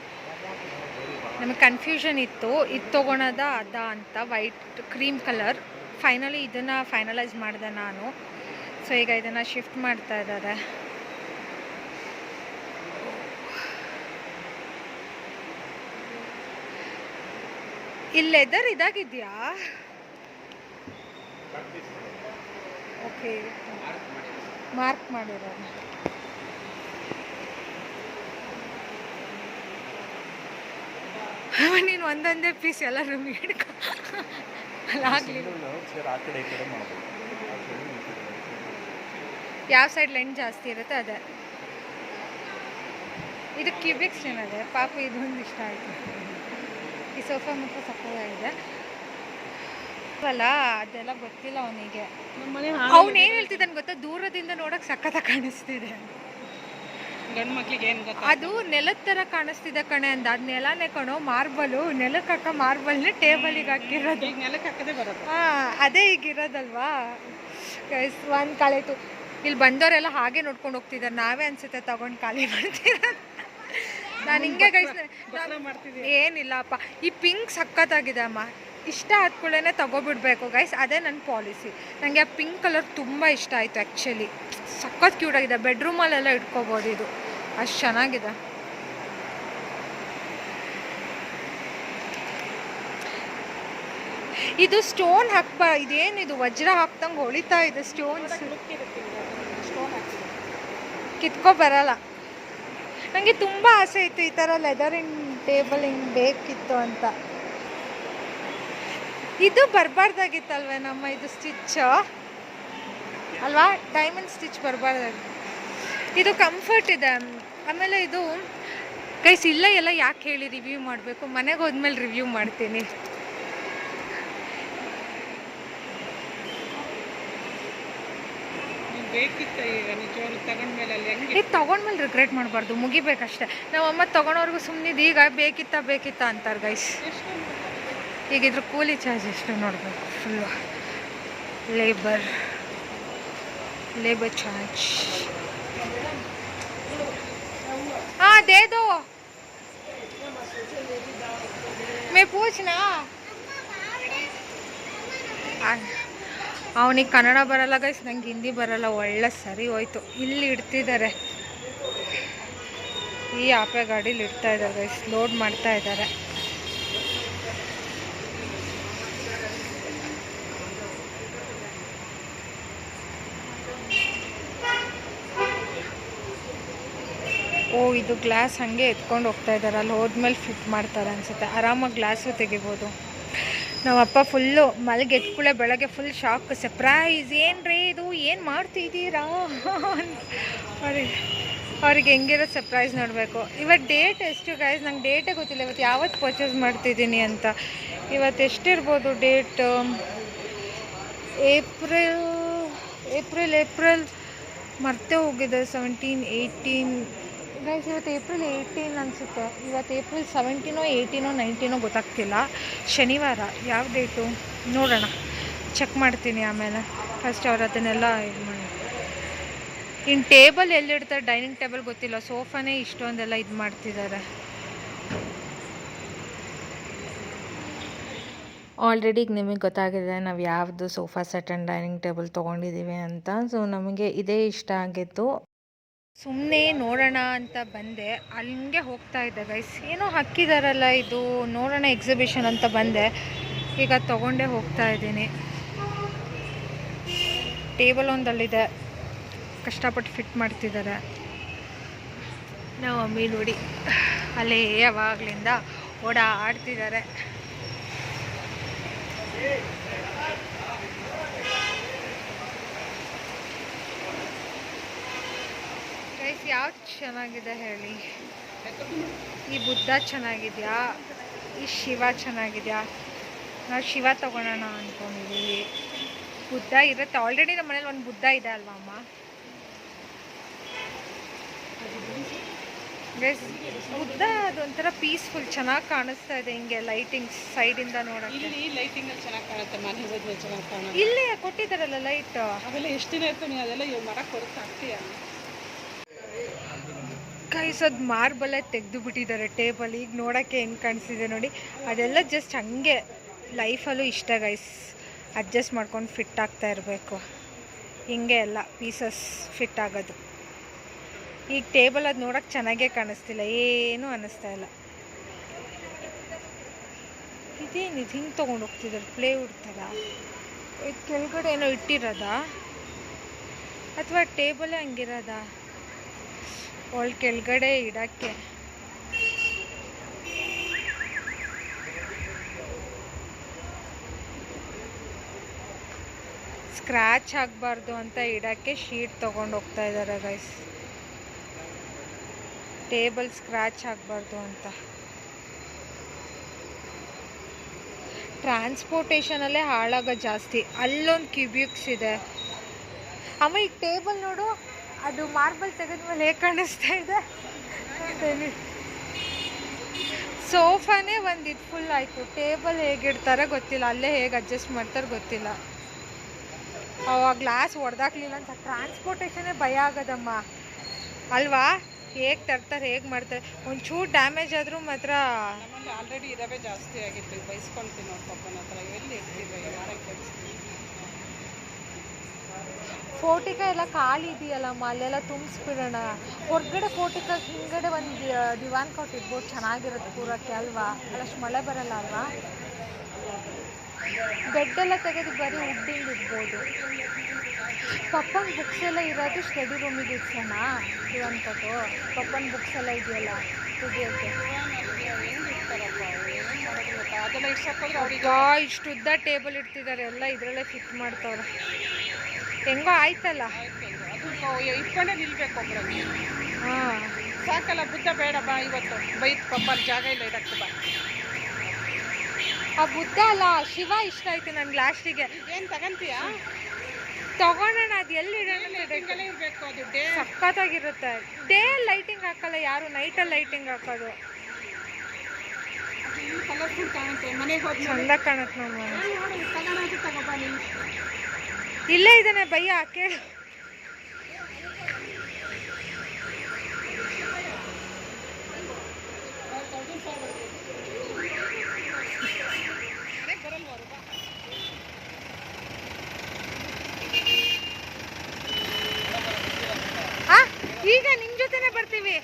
ನಮಗೆ ಕನ್ಫ್ಯೂಷನ್ ಇತ್ತು, ಇದು ತೊಗೊಳೋದ ಅದ ಅಂತ. White cream colour. ಫೈನಲಿ ಇದನ್ನು ಫೈನಲೈಸ್ ಮಾಡಿದೆ ನಾನು. ಸೊ ಈಗ ಇದನ್ನು ಶಿಫ್ಟ್ ಮಾಡ್ತಾ ಇದ್ದಾರೆ. ಇಲ್ಲಿ ಲೆದರ್ ಇದಾಗಿದೆಯಾ? ಓಕೆ, ಮಾರ್ಕ್ ಮಾಡಿರೋದು. ನೀನು ಒಂದೊಂದೇ ಪೀಸ್ ಎಲ್ಲ ರೂಮಿಗೆ ಹಿಡ್ಕೊ. ಅಲ್ಲಾಗಲಿ ಯಾವ ಸೈಡ್ ಲೆಂತ್ ಜಾಸ್ತಿ ಇರುತ್ತೆ ಅದೇ. ಇದು ಕ್ಯೂಬಿಕ್ಸ್ ಏನಿದೆ ಪಾಪ, ಇದೊಂದು ಇಷ್ಟ ಆಯಿತು. ಈ ಸೋಫಾ ಮಾತ್ರ ಸಕ್ಕತ್ತಾಗಿದೆ ಅಲ್ಲ, ಅದೆಲ್ಲ ಗೊತ್ತಿಲ್ಲ ಅವನಿಗೆ. ಅವನೇನು ಹೇಳ್ತಿದ್ದಾನೆ ಗೊತ್ತಾ, ದೂರದಿಂದ ನೋಡೋಕೆ ಸಕ್ಕತ್ತಾಗಿ ಕಾಣಿಸ್ತಿದೆ. ಗಂಡು ಮಕ್ಳಿಗೆ ಏನು ಗೊತ್ತಾ, ಅದು ನೆಲದ ಥರ ಕಾಣಿಸ್ತಿದೆ ಕಣೆ ಅಂದ. ಅದು ನೆಲನೇ ಕಣೋ, ಮಾರ್ಬಲು. ನೆಲಕ್ಕೆ ಹಾಕೋ ಮಾರ್ಬಲ್ನೇ ಟೇಬಲಿಗೆ ಹಾಕಿರೋದು. ಈಗ ನೆಲಕ್ಕೆ ಹಾಕದೆ ಬರೋದು. ಹಾಂ, ಅದೇ ಈಗಿರೋದಲ್ವಾ. ಒಂದು ಕಾಲೇತು. ಇಲ್ಲಿ ಬಂದವರೆಲ್ಲ ಹಾಗೆ ನೋಡ್ಕೊಂಡು ಹೋಗ್ತಿದ್ದಾರೆ. ನಾವೇ ಅನ್ಸುತ್ತೆ ತಗೊಂಡು ಖಾಲಿ ಮಾಡ್ತಿರೋದು. ನಾನು ಹಿಂಗೆ ಮಾಡ್ತಿದ್ದೀವಿ. ಏನಿಲ್ಲಪ್ಪ, ಈ ಪಿಂಕ್ ಸಖತ್ತಾಗಿದೆ ಅಮ್ಮ. ಇಷ್ಟ ಆದ್ಕೊಳ್ಳೇ ತಗೊಬಿಡ್ಬೇಕು ಗೈಸ್, ಅದೇ ನನ್ನ ಪಾಲಿಸಿ. ನನಗೆ ಆ ಪಿಂಕ್ ಕಲರ್ ತುಂಬ ಇಷ್ಟ ಆಯಿತು ಆ್ಯಕ್ಚುಲಿ. ಸಖತ್ ಕ್ಯೂಟಾಗಿದೆ. ಬೆಡ್ರೂಮಲ್ಲೆಲ್ಲ ಇಟ್ಕೋಬೋದು ಇದು, ಅಷ್ಟು ಚೆನ್ನಾಗಿದೆ. ಇದು ಸ್ಟೋನ್ ಇದೇನಿದು ವಜ್ರ ಹಾಕ್ದಂಗೆ ಹೊಳಿತಾ ಇದೆ. ಸ್ಟೋನ್ಸ್ ಕಿತ್ಕೊ ಬರಲ್ಲ. ನನಗೆ ತುಂಬ ಆಸೆ ಇತ್ತು ಈ ಥರ ಲೆದರಿನ್ ಟೇಬಲ್ ಹಿಂಗೆ ಬೇಕಿತ್ತು ಅಂತ. ಇದು ಬರಬಾರ್ದಾಗಿತ್ತಲ್ವೇ ನಮ್ಮ ಇದು ಸ್ಟಿಚ್ ಅಲ್ವಾ, ಡೈಮಂಡ್ ಸ್ಟಿಚ್ ಬರಬಾರ್ದಾಗಿತ್ತು. ಇದು ಕಂಫರ್ಟ್ ಇದೆ. ಆಮೇಲೆ ಇದು ಗೈಸ್ ಇಲ್ಲ ಎಲ್ಲ ಯಾಕೆ ಹೇಳಿ ರಿವ್ಯೂ ಮಾಡಬೇಕು, ಮನೆಗೆ ಹೋದ್ಮೇಲೆ ರಿವ್ಯೂ ಮಾಡ್ತೀನಿ. ಬೇಕಿತ್ತ ಈಗ ನಿಜವಾಗ್ಲೂ ತಗೊಂಡ್ಮೇಲೆ ಅಲ್ಲಿ ಹೆಂಗೆ ಇದು ತೊಗೊಂಡ್ಮೇಲೆ ರಿಗ್ರೆಟ್ ಮಾಡಬಾರ್ದು, ಮುಗಿಬೇಕಷ್ಟೆ. ನಾವು ಅಮ್ಮ ತೊಗೊಳೋರ್ಗು ಸುಮ್ಮನಿದ್ದು ಈಗ ಬೇಕಿತ್ತ ಅಂತಾರೆ ಗೈಸ್. ಈಗ ಇದ್ರ ಕೂಲಿ ಚಾರ್ಜ್ ಎಷ್ಟು ನೋಡಬೇಕು, ಫುಲ್ಲು ಲೇಬರ್ ಚಾರ್ಜ್. हाँ दे दो, मैं पूछना. ಅವನಿಗೆ ಕನ್ನಡ ಬರಲ್ಲ ಗೈಸ್, ನಂಗೆ ಹಿಂದಿ ಬರಲ್ಲ. ಒಳ್ಳೆ ಸರಿ ಹೋಯ್ತು. ಇಲ್ಲಿ ಇಡ್ತಿದ್ದಾರೆ, ಈ ಆಪೆ ಗಾಡೀಲಿ ಇಡ್ತಾ ಇದ್ದಾರೆ ಗೈಸ್, ಲೋಡ್ ಮಾಡ್ತಾ ಇದ್ದಾರೆ. ಓ ಇದು ಗ್ಲಾಸ್ ಹಾಗೆ ಎತ್ಕೊಂಡು ಹೋಗ್ತಾ ಇದ್ದಾರೆ. ಅಲ್ಲಿ ಹೋದ್ಮೇಲೆ ಫಿಟ್ ಮಾಡ್ತಾರೆ ಅನ್ಸುತ್ತೆ. ಆರಾಮಾಗಿ ಗ್ಲಾಸು ತೆಗಿಬೋದು. ನಮ್ಮಪ್ಪ ಫುಲ್ಲು ಮಲಗಿ ಎತ್ಕೊಳ್ಳೆ ಬೆಳಗ್ಗೆ ಫುಲ್ ಶಾಕ್, ಸರ್ಪ್ರೈಸ್. ಏನ್ರಿ ಇದು, ಏನು ಮಾಡ್ತಿದ್ದೀರಾ ಅವ್ರಿಗೆ ಹೆಂಗಿರೋ ಸರ್ಪ್ರೈಸ್ ನೋಡಬೇಕು. ಇವತ್ತು ಡೇಟ್ ಎಷ್ಟು ಗೈಸ್, ನಂಗೆ ಡೇಟೇ ಗೊತ್ತಿಲ್ಲ ಇವತ್ತು ಯಾವತ್ತು ಪರ್ಚೇಸ್ ಮಾಡ್ತಿದ್ದೀನಿ ಅಂತ. ಇವತ್ತು ಎಷ್ಟಿರ್ಬೋದು ಡೇಟ್, ಏಪ್ರಿಲ್ ಮರ್ತೇ ಹೋಗಿದೆ. 17, 18 ಗೈಸ್, ಇವತ್ತು ಏಪ್ರಿಲ್ 18 ಅನಿಸುತ್ತೆ. ಇವತ್ತು ಏಪ್ರಿಲ್ 17, 18, 19 ಗೊತ್ತಾಗ್ತಿಲ್ಲ. ಶನಿವಾರ. ಯಾವ ಡೇಟು ನೋಡೋಣ, ಚೆಕ್ ಮಾಡ್ತೀನಿ ಆಮೇಲೆ. ಫಸ್ಟ್ ಅವ್ರು ಅದನ್ನೆಲ್ಲ ಇದು ಮಾಡಿ. ಇನ್ನು ಟೇಬಲ್ ಎಲ್ಲಿಡ್ತಾರೆ, ಡೈನಿಂಗ್ ಟೇಬಲ್ ಗೊತ್ತಿಲ್ಲ. ಸೋಫಾನೇ ಇಷ್ಟೊಂದೆಲ್ಲ ಇದು ಮಾಡ್ತಿದ್ದಾರೆ. ಆಲ್ರೆಡಿ ಈಗ ನಿಮಗೆ ಗೊತ್ತಾಗಿದೆ ನಾವು ಯಾವುದು sofa set and dining table ತೊಗೊಂಡಿದ್ದೀವಿ ಅಂತ. ಸೊ ನಮಗೆ ಇದೇ ಇಷ್ಟ ಆಗಿತ್ತು. ಸುಮ್ಮನೆ ನೋಡೋಣ ಅಂತ ಬಂದೆ, ಅಲ್ಲಿಗೆ ಹೋಗ್ತಾ ಇದ್ದೆ ಗೈಸ್. ಏನೋ ಹಾಕಿದಾರಲ್ಲ ಇದು ನೋಡೋಣ ಎಕ್ಸಿಬಿಷನ್ ಅಂತ ಬಂದೆ. ಈಗ ತೊಗೊಂಡೇ ಹೋಗ್ತಾ ಇದ್ದೀನಿ. ಟೇಬಲ್ ಒಂದಲ್ಲಿದೆ, ಕಷ್ಟಪಟ್ಟು ಫಿಟ್ ಮಾಡ್ತಿದ್ದಾರೆ. ನಾವು ಅಮ್ಮಿ ನೋಡಿ ಅಲ್ಲೇ ಯಾವಾಗಲಿಂದ ಓಡಾಡ್ತಿದ್ದಾರೆ. ಗೈಸ್ ಯಾವ್ದು ಚೆನ್ನಾಗಿದೆ ಹೇಳಿ? ಈ ಬುದ್ಧ ಚೆನ್ನಾಗಿದೆಯಾ, ಈ ಶಿವ ಚೆನ್ನಾಗಿದೆಯಾ? ನಾವು ಶಿವ ತಗೊಳ್ಳೋಣ ಅಂದ್ಕೊಂಡಿದ್ದೀವಿ. ಬುದ್ಧ ಇರುತ್ತೆ ಆಲ್ರೆಡಿ, ನಮ್ಮ ಮನೇಲಿ ಒಂದು ಬುದ್ಧ ಇದೆ ಅಲ್ವಾ ಅಮ್ಮ? ಗೈಸ್ ಬುದ್ಧ ಅದೊಂಥರ ಪೀಸ್ಫುಲ್, ಚೆನ್ನಾಗಿ ಕಾಣಿಸ್ತಾ ಇದೆ. ಹಿಂಗೆ ಲೈಟಿಂಗ್ಸ್ ಸೈಡಿಂದ ನೋಡೋಕ್ಕೆ. ಇಲ್ಲಿ ಲೈಟಿಂಗಲ್ಲಿ ಚೆನ್ನಾಗಿ ಕಾಣುತ್ತೆ, ಮನೆ ಹೋದ್ಮೇಲೆ ಚೆನ್ನಾಗಿ ಕಾಣುತ್ತೆ. ಇಲ್ಲೇ ಕೊಟ್ಟಿದ್ದಾರಲ್ಲ ಲೈಟ್, ಅವೆಲ್ಲ ಎಷ್ಟು ದಿನ ಇರ್ತಾನೆ, ಅದೆಲ್ಲ ಇವಾಗ ಮರ ಕೊಡುತ್ತೆ ಆಗ್ತೀಯ. ಗೈಸ್ ಅದು ಮಾರ್ಬಲ್ಲೇ ತೆಗೆದು ಬಿಟ್ಟಿದ್ದಾರೆ ಟೇಬಲ್. ಈಗ ನೋಡೋಕ್ಕೆ ಹೆಂಗೆ ಕಾಣಿಸ್ತಿದೆ ನೋಡಿ. ಅದೆಲ್ಲ ಜಸ್ಟ್ ಹಂಗೆ ಲೈಫಲ್ಲೂ ಇಷ್ಟ ಗೈಸ್, ಅಡ್ಜಸ್ಟ್ ಮಾಡ್ಕೊಂಡು ಫಿಟ್ ಆಗ್ತಾ ಇರಬೇಕು. ಹಿಂಗೆ ಎಲ್ಲ ಪೀಸಸ್ ಫಿಟ್ ಆಗೋದು. ಈಗ ಟೇಬಲ್ ಅದು ನೋಡೋಕ್ಕೆ ಚೆನ್ನಾಗೇ ಕಾಣಿಸ್ತಿಲ್ಲ, ಏನೂ ಅನ್ನಿಸ್ತಾ ಇಲ್ಲ. ಇದೇನಿದು ಹಿಂಗೆ ತೊಗೊಂಡು ಹೋಗ್ತಿದ್ದಾರೆ ಪ್ಲೇವುಡ್ ಥರ? ಇದು ಕೆಳಗಡೆ ಏನೋ ಇಟ್ಟಿರೋದಾ ಅಥವಾ ಟೇಬಲೇ ಹಂಗಿರೋದಾ? ಒಳ ಕೆಳಗಡೆ ಇಡೋಕ್ಕೆ ಸ್ಕ್ರ್ಯಾಚ್ ಆಗಬಾರ್ದು ಅಂತ ಇಡೋಕ್ಕೆ ಶೀಟ್ ತೊಗೊಂಡು ಹೋಗ್ತಾ ಇದ್ದಾರೆ ಗೈಸ್. ಟೇಬಲ್ ಸ್ಕ್ರ್ಯಾಚ್ ಆಗಬಾರ್ದು ಅಂತ. ಟ್ರಾನ್ಸ್ಪೋರ್ಟೇಷನಲ್ಲೇ ಹಾಳಾಗೋ ಜಾಸ್ತಿ. ಅಲ್ಲೊಂದು ಕ್ಯೂಬ್ಯೂಕ್ಸ್ ಇದೆ ಅಮ್ಮ. ಈಗ ಟೇಬಲ್ ನೋಡು, ಅದು ಮಾರ್ಬಲ್ ತೆಗೆದ್ಮೇಲೆ ಹೇಗೆ ಕಾಣಿಸ್ತಾ ಇದೆ. ಸೋಫಾನೇ ಒಂದು ಇದು ಫುಲ್ ಆಯಿತು. ಟೇಬಲ್ ಹೇಗಿಡ್ತಾರೋ ಗೊತ್ತಿಲ್ಲ, ಅಲ್ಲೇ ಹೇಗೆ ಅಡ್ಜಸ್ಟ್ ಮಾಡ್ತಾರೆ ಗೊತ್ತಿಲ್ಲ. ಅವಾಗ ಗ್ಲಾಸ್ ಹೊಡೆದಾಕ್ಲಿಲ್ಲ ಅಂತ ಟ್ರಾನ್ಸ್ಪೋರ್ಟೇಷನ್ನೇ ಭಯ ಆಗೋದಮ್ಮ ಅಲ್ವಾ? ಹೇಗೆ ತರ್ತಾರೆ, ಹೇಗೆ ಮಾಡ್ತಾರೆ. ಒಂಚೂರು ಡ್ಯಾಮೇಜ್ ಆದರೂ ಮಾತ್ರ. ನಮ್ಮಲ್ಲಿ ಆಲ್ರೆಡಿ ಇದಾವೆ, ಜಾಸ್ತಿ ಆಗಿತ್ತು. ಬೈಸ್ಕೊಳ್ತೀನಿ ನೋಡಿ ಪಪ್ಪನ ಹತ್ರ, ಎಲ್ಲಿ ಇರ್ತೀವಿ ಮಾಡಕ್ಕೆ. ಫೋಟಿಕ ಎಲ್ಲ ಖಾಲಿ ಇದೆಯಲ್ಲಮ್ಮ, ಅಲ್ಲೆಲ್ಲ ತುಂಬಿಸ್ಬಿಡೋಣ. ಹೊರಗಡೆ ಫೋಟಿಕ ಹಿಂಗಡೆ ಒಂದು ದಿವಾನ್ ಕಾಟ್ ಇರ್ಬೋದು, ಚೆನ್ನಾಗಿರುತ್ತೆ ಕೂರಕ್ಕೆ ಅಲ್ವಾ? ಅಲ್ಲಷ್ಟು ಮಳೆ ಬರಲ್ಲ ಅಲ್ವಾ? ಬೆಡ್ಡೆಲ್ಲ ತೆಗೆದು ಬರೀ ವುಡ್ಡಿಂಗ್ ಇರ್ಬೋದು. ಪಪ್ಪನ ಬುಕ್ಸ್ ಎಲ್ಲ ಇರೋದು ಸ್ಟಡಿ ರೂಮಿಗೆ ಇಡ್ಸೋಣ ದಿವಾನ್ ಕಾಟು. ಪಪ್ಪನ ಬುಕ್ಸ್ ಎಲ್ಲ ಇದೆಯಲ್ಲ ತೆಗಿಯೋಕ್ಕೆ. ಅದೆಲ್ಲ ಇಷ್ಟಪಟ್ಟರೆ ಅವ್ರಿಗೆ ಇಷ್ಟು ಉದ್ದ ಟೇಬಲ್ ಇಡ್ತಿದ್ದಾರೆ, ಎಲ್ಲ ಇದರಲ್ಲೇ ಫಿಟ್ ಮಾಡ್ತವ್ರೆ. ಹೆಂಗೋ ಆಯ್ತಲ್ಲ, ಅದು ಇಟ್ಕೊಂಡೇ ನಿಲ್ಬೇಕು ಒಬ್ಬರಲ್ಲಿ. ಹಾಂ ಸಾಕಲ್ಲ, ಬುದ್ಧ ಬೇಡ ಬಾ ಇವತ್ತು ಬೈತ್ ಪಪ್ಪ, ಜಾಗ ಇಲ್ಲ ಇಡಕ್ಕೆ ಬಾ. ಆ ಬುದ್ಧ ಅಲ್ಲ, ಶಿವ ಇಷ್ಟ ಆಯ್ತು ನನಗೆ ಲಾಸ್ಟಿಗೆ. ಏನು ತಗಂತೀಯಾ? ತಗೊಳ್ಳೋಣ. ಅದು ಎಲ್ಲಿ ಲೈಟಿಂಗಲ್ಲೇ ಇರಬೇಕು, ಅದು ಡೇ ಸಖತ್ತಾಗಿರುತ್ತೆ. ಡೇ ಲೈಟಿಂಗ್ ಹಾಕಲ್ಲ ಯಾರು, ನೈಟಲ್ಲಿ ಲೈಟಿಂಗ್ ಹಾಕೋದು. ಕಲರ್ಫುಲ್ ಕಾಣುತ್ತೆ. ಮನೆಗೆ ಹೋಗಿ ಚಂದ ಕಾಣುತ್ತೆ ನಮ್ಮ ಮನೆ. ತಗೋಣ, ತಗೋಬಾ ನೀನು. ಇಲ್ಲೇ ಇದ್ದಾನೆ ಭಯ್ಯ, ಕೇಳು. ಈಗ ನಿಮ್ ಜೊತೆನೆ ಬರ್ತೀವಿ.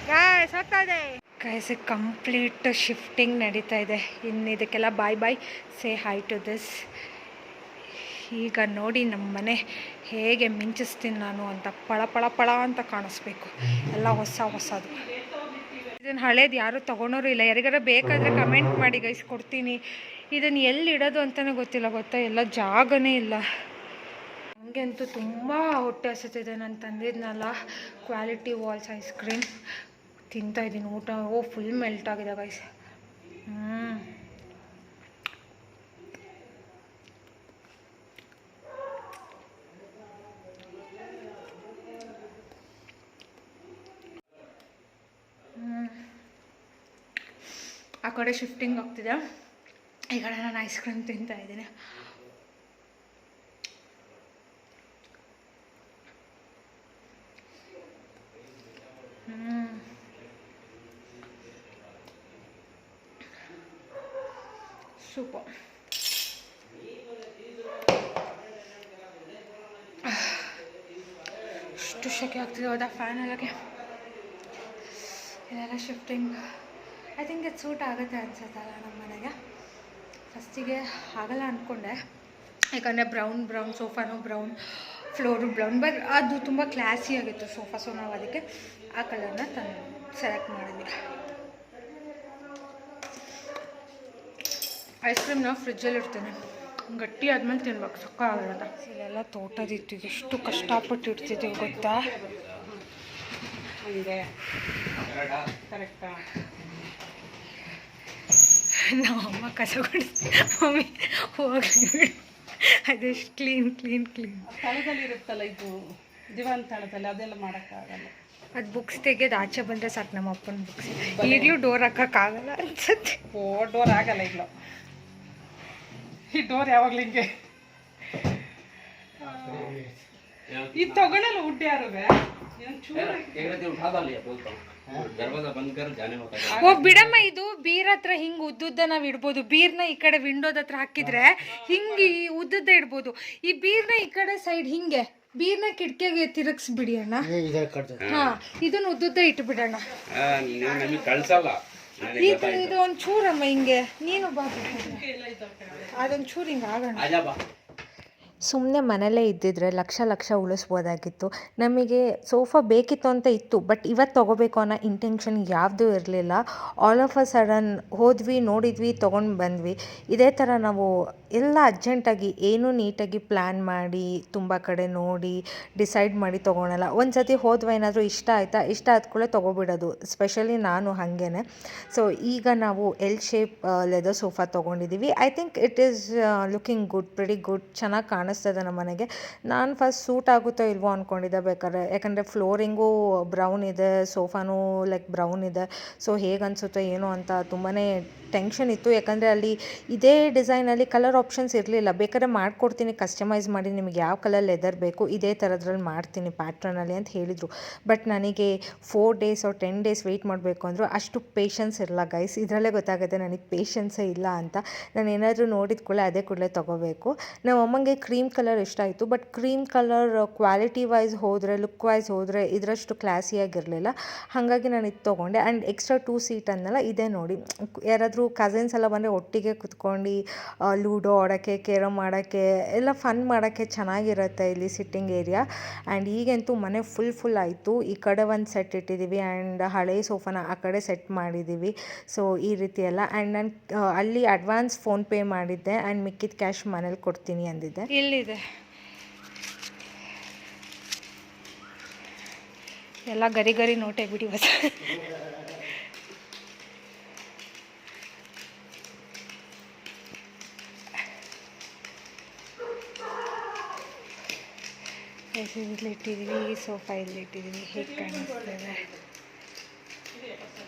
ಗಾಯ್ಸ್ ಹೋಗ್ತಾ ಇದೆ. ಗೈಸ್ ಕಂಪ್ಲೀಟ್ ಶಿಫ್ಟಿಂಗ್ ನಡೀತಾ ಇದೆ. ಇನ್ನು ಇದಕ್ಕೆಲ್ಲ ಬಾಯ್ ಬಾಯ್, ಸೇ ಹಾಯ್ ಟು ದಿಸ್. ಈಗ ನೋಡಿ ನಮ್ಮ ಮನೆ ಹೇಗೆ ಮಿಂಚಿಸ್ತೀನಿ ನಾನು ಅಂತ, ಪಳ ಪಳ ಪಳ ಅಂತ ಕಾಣಿಸ್ಬೇಕು. ಎಲ್ಲ ಹೊಸದು. ಇದನ್ನು ಹಳೇದು ಯಾರೂ ತೊಗೊಳೋರು ಇಲ್ಲ. ಯಾರಿಗಾರ ಬೇಕಾದರೆ ಕಮೆಂಟ್ ಮಾಡಿ ಗೈಸ್, ಕೊಡ್ತೀನಿ. ಇದನ್ನು ಎಲ್ಲಿ ಇಡೋದು ಅಂತಲೇ ಗೊತ್ತಿಲ್ಲ ಗೊತ್ತಾ, ಎಲ್ಲ ಜಾಗನೇ ಇಲ್ಲ. ನನಗೆ ಅಂತೂ ತುಂಬ ಹೊಟ್ಟೆ ಹಸಿತಿದೆ. ನಾನು ತಂದಿದ್ನಲ್ಲ ಕ್ವಾಲಿಟಿ ವಾಲ್ಸ್ ಐಸ್ ಕ್ರೀಮ್ ತಿಂತಾಯಿದ್ದೀನಿ. ಊಟ ಫುಲ್ ಮೆಲ್ಟ್ ಆಗಿದೆ ಗೈಸ್. ಆ ಕಡೆ ಶಿಫ್ಟಿಂಗ್ ಆಗ್ತಿದೆ, ಈ ಕಡೆ ನಾನು ಐಸ್ ಕ್ರೀಮ್ ತಿಂತಾಯಿದ್ದೀನಿ. ಸೂಪರ್. ಅಷ್ಟು ಶೆಕೆ ಆಗ್ತಿದೆ ಹೌದಾ ಫ್ಯಾನ್ ಎಲ್ಲಕ್ಕೆ. ಇದೆಲ್ಲ ಶಿಫ್ಟಿಂಗ್ ಐ ಥಿಂಕ್ ಇದು ಸೂಟ್ ಆಗುತ್ತೆ ಅನ್ಸುತ್ತಲ್ಲ ನಮ್ಮ ಮನೆಗೆ. ಫಸ್ಟಿಗೆ ಆಗಲ್ಲ ಅಂದ್ಕೊಂಡೆ, ಯಾಕಂದರೆ ಬ್ರೌನ್ ಸೋಫಾನು ಬ್ರೌನ್, ಫ್ಲೋರು ಬ್ರೌನ್, ಬಟ್ ಅದು ತುಂಬ ಕ್ಲಾಸಿ ಆಗಿತ್ತು ಸೋಫಾ. ಸೊ ನಾವು ಅದಕ್ಕೆ ಆ ಕಲರ್ನ ಸೆಲೆಕ್ಟ್ ಮಾಡಿದ್ವಿ. ಐಸ್ ಕ್ರೀಮ್ನ ಫ್ರಿಜ್ಜಲ್ಲಿ ಇಡ್ತೇನೆ, ಗಟ್ಟಿ ಆದ್ಮೇಲೆ ತಿನ್ಬೇಕು, ಸಕ್ಕ ಆಗಲ್ಲ. ಇಲ್ಲೆಲ್ಲ ತೋಟದಿತ್ತು, ಎಷ್ಟು ಕಷ್ಟಪಟ್ಟು ಇಡ್ತಿದ್ದೀವಿ ಗೊತ್ತಾ. ಹಂಗೆ ಕರೆಕ್ಟಾ? ನಮ್ಮಮ್ಮ ಕಸ ಗುಡಿಸಿ ಮಮ್ಮಿ ಹೋಗಿ ಬಿಡು, ಅದೆಷ್ಟು ಕ್ಲೀನ್. ತಳದಲ್ಲಿ ಇರುತ್ತಲ್ಲ ಇದು ದಿವಾನ್ ತಳದಲ್ಲಿ, ಅದೆಲ್ಲ ಮಾಡೋಕ್ಕಾಗಲ್ಲ. ಅದು ಬುಕ್ಸ್ ತೆಗೆದು ಆಚೆ ಬಂದರೆ ಸಾಕು. ನಮ್ಮ ಅಪ್ಪನ ಬುಕ್ಸ್ ಈಗಲೂ ಡೋರ್ ಹಾಕೋಕ್ಕಾಗಲ್ಲ ಅನ್ಸುತ್ತೆ. ಡೋರ್ ಆಗಲ್ಲ ಈಗಲೂ. ಈ ಡೋರ್ ಯಾವಾಗಲೂ ಹಿಂಗೆ ಇದು ತಗೊಳಲ್ಲ ವುಡ್ ಯಾರುವೆ. दरवाजा बंद कर जाने होता है ಓ ಬಿಡಮ್ಮ, ಇದು ಬೀರ್ ಹತ್ರ ಹಿಂಗ್ ಉದ್ದುದ್ದ ನಾವ್ ಇಡ್ಬೋದು. ಬೀರ್ನ ಈ ಕಡೆ ವಿಂಡೋದ ಹತ್ರ ಹಾಕಿದ್ರೆ ಹಿಂಗ್ ಈ ಉದ್ದುದ್ದ ಇಡ್ಬೋದು. ಈ ಬೀರ್ನ ಈ ಕಡೆ ಸೈಡ್ ಹಿಂಗೆ ಬೀರ್ನ ಕಿಟಕಿಗೆ ತಿರುಗಿಸ್ಬಿಡಿ ಅಣ್ಣ. ಹಾ, ಇದನ್ನ ಉದ್ದುದ್ದ ಇಟ್ಬಿಡೋಣ. ನೀವು ನಮಗೆ ಕಳ್ಸಲ್ಲ. ಈ ಕಡೆ ಇದು ಒಂದ್ ಚೂರಮ್ಮ ಹಿಂಗೆ, ನೀನು ಬಾ, ಅದೊಂದ್ ಚೂರ್ ಹಿಂಗ ಆಗೋಣ. ಸುಮ್ಮನೆ ಮನೇಲೇ ಇದ್ದಿದ್ರೆ ಲಕ್ಷ ಉಳಿಸ್ಬೋದಾಗಿತ್ತು. ನಮಗೆ ಸೋಫಾ ಬೇಕಿತ್ತು ಅಂತ ಇತ್ತು, ಬಟ್ ಇವತ್ತು ತೊಗೋಬೇಕು ಅನ್ನೋ ಇಂಟೆನ್ಷನ್ ಯಾವುದೂ ಇರಲಿಲ್ಲ. ಆಲ್ ಆಫ್ ಅ ಸಡನ್ ಹೋದ್ವಿ, ನೋಡಿದ್ವಿ, ತೊಗೊಂಡು ಬಂದ್ವಿ. ಇದೇ ಥರ ನಾವು ಎಲ್ಲ ಅರ್ಜೆಂಟಾಗಿ ಏನೂ ನೀಟಾಗಿ ಪ್ಲ್ಯಾನ್ ಮಾಡಿ ತುಂಬ ಕಡೆ ನೋಡಿ ಡಿಸೈಡ್ ಮಾಡಿ ತೊಗೊಳಲ್ಲ. ಒಂದು ಸತಿ ಹೋದ್ವ ಏನಾದರೂ ಇಷ್ಟ ಆದ ಕೂಡಲೇ ತೊಗೊಬಿಡೋದು. ಸ್ಪೆಷಲಿ ನಾನು ಹಾಗೇ. ಸೊ ಈಗ ನಾವು ಎಲ್ ಶೇಪ್ ಲೆದರ್ ಸೋಫಾ ತೊಗೊಂಡಿದ್ದೀವಿ. I think it is looking good, pretty good, ಚೆನ್ನಾಗಿ ಕಾಣಿಸ್ತದೆ ನಮ್ಮ ಮನೆಗೆ. ನಾನು ಫಸ್ಟ್ ಸೂಟ್ ಆಗುತ್ತೋ ಇಲ್ವೋ ಅಂದ್ಕೊಂಡಿದ್ದೆ ಬೇಕಾದ್ರೆ, ಯಾಕಂದರೆ ಫ್ಲೋರಿಂಗು ಬ್ರೌನ್ ಇದೆ, ಸೋಫಾನೂ ಲೈಕ್ ಬ್ರೌನ್ ಇದೆ. ಸೊ ಹೇಗೆ ಅನಿಸುತ್ತೋ ಏನೋ ಅಂತ ತುಂಬಾ ಟೆನ್ಷನ್ ಇತ್ತು. ಯಾಕಂದರೆ ಅಲ್ಲಿ ಇದೇ ಡಿಸೈನಲ್ಲಿ ಕಲರ್ ಆಪ್ಷನ್ಸ್ ಇರಲಿಲ್ಲ. ಬೇಕಾದ್ರೆ ಮಾಡಿಕೊಡ್ತೀನಿ, ಕಸ್ಟಮೈಸ್ ಮಾಡಿ, ನಿಮಗೆ ಯಾವ ಕಲರ್ ಲೆದರ್ ಬೇಕು ಇದೇ ಥರದ್ರಲ್ಲಿ ಮಾಡ್ತೀನಿ ಪ್ಯಾಟ್ರನಲ್ಲಿ ಅಂತ ಹೇಳಿದರು. ಬಟ್ ನನಗೆ 4 days or 10 days ವೆಯ್ಟ್ ಮಾಡಬೇಕು ಅಂದರು. ಅಷ್ಟು ಪೇಷನ್ಸ್ ಇರಲ್ಲ ಗೈಸ್. ಇದರಲ್ಲೇ ಗೊತ್ತಾಗುತ್ತೆ ನನಗೆ ಪೇಷನ್ಸೇ ಇಲ್ಲ ಅಂತ. ನಾನು ಏನಾದರೂ ನೋಡಿದ ಕೂಡಲೇ ಅದೇ ಕೂಡಲೇ ತೊಗೋಬೇಕು. ನಮ್ಮ ಅಮ್ಮಂಗೆ ಕ್ರೀಮ್ ಕಲರ್ ಇಷ್ಟ ಆಯಿತು, but cream colour quality wise ಹೋದರೆ, ಲುಕ್ ವೈಸ್ ಹೋದರೆ ಇದರಷ್ಟು ಕ್ಲಾಸಿಯಾಗಿರಲಿಲ್ಲ. ಹಾಗಾಗಿ ನಾನು ಇದು ತೊಗೊಂಡೆ. ಆ್ಯಂಡ್ ಎಕ್ಸ್ಟ್ರಾ 2 seat ಅನ್ನಲ್ಲ, ಇದೆ ನೋಡಿ. ಯಾರಾದರೂ ಕಸಿನ್ಸ್ ಎಲ್ಲ ಬಂದರೆ ಒಟ್ಟಿಗೆ ಕುತ್ಕೊಂಡು ಲೂಡೋ ಆಡೋಕ್ಕೆ, ಕೇರಮ್ ಆಡೋಕ್ಕೆ ಎಲ್ಲ ಫನ್ ಮಾಡೋಕ್ಕೆ ಚೆನ್ನಾಗಿರುತ್ತೆ ಇಲ್ಲಿ ಸಿಟ್ಟಿಂಗ್ ಏರಿಯಾ. ಆ್ಯಂಡ್ ಈಗಂತೂ ಮನೆ ಫುಲ್ ಆಯಿತು. ಈ ಕಡೆ ಒಂದು ಸೆಟ್ ಇಟ್ಟಿದ್ದೀವಿ ಆ್ಯಂಡ್ ಹಳೆ ಸೋಫಾನ ಆ ಕಡೆ ಸೆಟ್ ಮಾಡಿದ್ದೀವಿ. ಸೊ ಈ ರೀತಿ ಎಲ್ಲ. ಆ್ಯಂಡ್ ನಾನು ಅಲ್ಲಿ ಅಡ್ವಾನ್ಸ್ ಫೋನ್ಪೇ ಮಾಡಿದ್ದೆ ಆ್ಯಂಡ್ ಮಿಕ್ಕಿದ ಕ್ಯಾಶ್ ಮನೇಲಿ ಕೊಡ್ತೀನಿ ಅಂದಿದ್ದೆ. ಎಲ್ಲಿದೆ ಎಲ್ಲ ಗರಿ ನೋಟೆ ಬಿಡಿ ಹೊಸ. ಇಲ್ಲಿ ಇಟ್ಟಿದ್ದೀವಿ, ಸೋಫಾ ಇಲ್ಲಿ ಇಟ್ಟಿದ್ದೀವಿ. ಹೇಗೆ ಕಾಣಿಸ್ತದೆ?